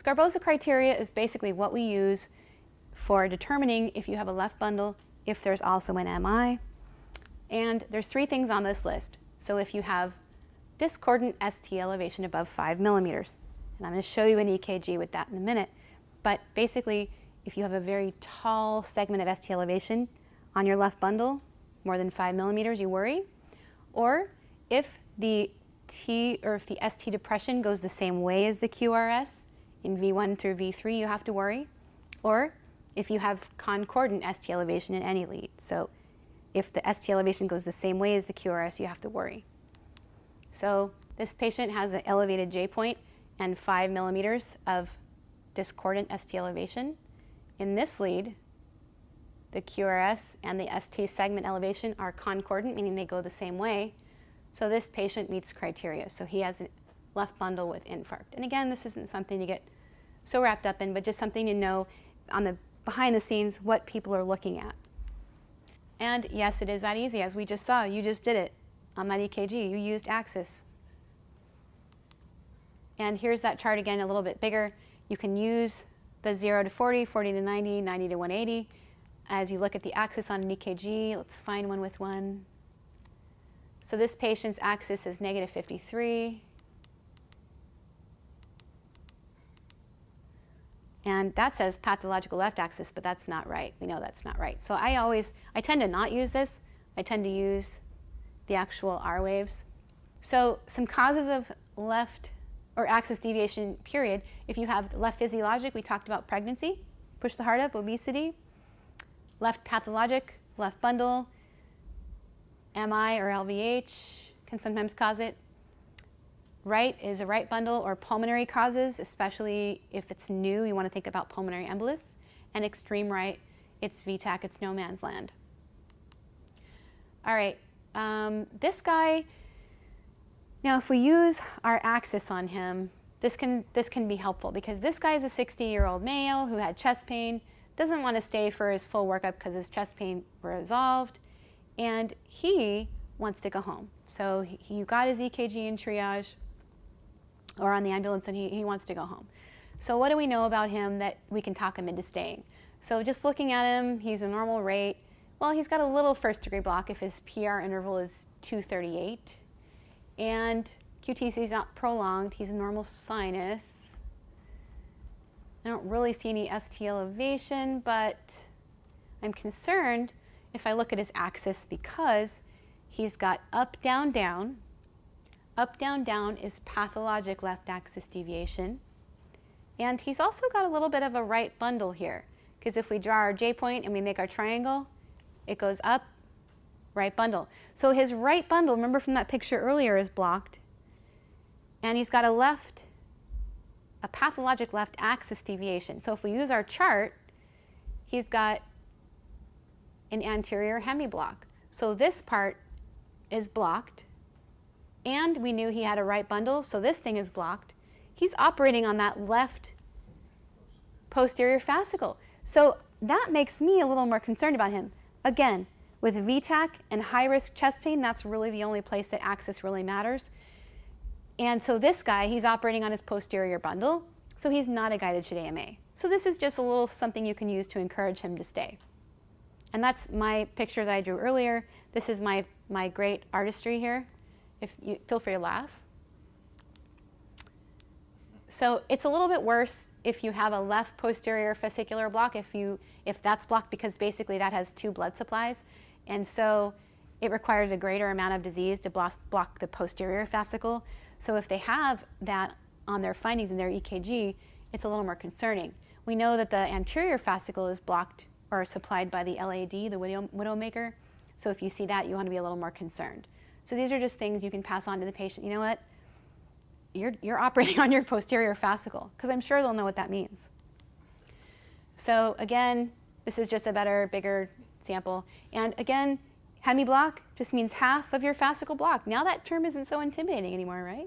Scarbosa criteria is basically what we use for determining if you have a left bundle, if there's also an MI. And there's 3 things on this list. So if you have discordant ST elevation above 5 millimeters, and I'm going to show you an EKG with that in a minute, but basically if you have a very tall segment of ST elevation on your left bundle, more than 5 millimeters, you worry. Or if the ST depression goes the same way as the QRS in V1 through V3, you have to worry. Or if you have concordant ST elevation in any lead. So if the ST elevation goes the same way as the QRS, you have to worry. So this patient has an elevated J point and 5 millimeters of discordant ST elevation. In this lead, the QRS and the ST segment elevation are concordant, meaning they go the same way. So this patient meets criteria. So he has a left bundle with infarct. And again, this isn't something to get so wrapped up in, but just something to know on the behind the scenes what people are looking at. And yes, it is that easy. As we just saw, you just did it on that EKG. You used axis. And here's that chart again, a little bit bigger. You can use the 0 to 40, 40 to 90, 90 to 180. As you look at the axis on an EKG, let's find one with 1. So this patient's axis is negative 53. And that says pathological left axis, but that's not right. We know that's not right. So I tend to not use this. I tend to use the actual R waves. So some causes of left or axis deviation, period. If you have left physiologic, we talked about pregnancy, push the heart up, obesity. Left pathologic, left bundle, MI or LVH can sometimes cause it. Right is a right bundle or pulmonary causes, especially if it's new, you want to think about pulmonary embolus. And extreme right, it's VTAC, it's no man's land. All right, this guy, now if we use our axis on him, this can be helpful because this guy is a 60-year-old male who had chest pain, doesn't want to stay for his full workup because his chest pain resolved, and he wants to go home. So he got his EKG in triage or on the ambulance, and he wants to go home. So what do we know about him that we can talk him into staying? So just looking at him, he's a normal rate. Well, he's got a little first-degree block if his PR interval is 238, and QTC is not prolonged. He's a normal sinus. I don't really see any ST elevation, but I'm concerned if I look at his axis because he's got up, down, down. Up, down, down is pathologic left axis deviation. And he's also got a little bit of a right bundle here because if we draw our J point and we make our triangle, it goes up, right bundle. So his right bundle, remember from that picture earlier, is blocked. And he's got a pathologic left axis deviation. So if we use our chart, he's got an anterior hemiblock. So this part is blocked, and we knew he had a right bundle, so this thing is blocked. He's operating on that left posterior fascicle. So that makes me a little more concerned about him. Again, with VTAC and high-risk chest pain, that's really the only place that axis really matters. And so this guy, he's operating on his posterior bundle, so he's not a guy that should AMA. So this is just a little something you can use to encourage him to stay. And that's my picture that I drew earlier. This is my great artistry here. If you feel free to laugh. So it's a little bit worse if you have a left posterior fascicular block, if that's blocked because basically that has 2 blood supplies. And so it requires a greater amount of disease to block the posterior fascicle. So if they have that on their findings in their EKG, it's a little more concerning. We know that the anterior fascicle is blocked or supplied by the LAD, the widowmaker. So if you see that, you want to be a little more concerned. So these are just things you can pass on to the patient. You know what? You're operating on your posterior fascicle, because I'm sure they'll know what that means. So again, this is just a better, bigger sample. And again, hemiblock just means half of your fascicle block. Now that term isn't so intimidating anymore, right?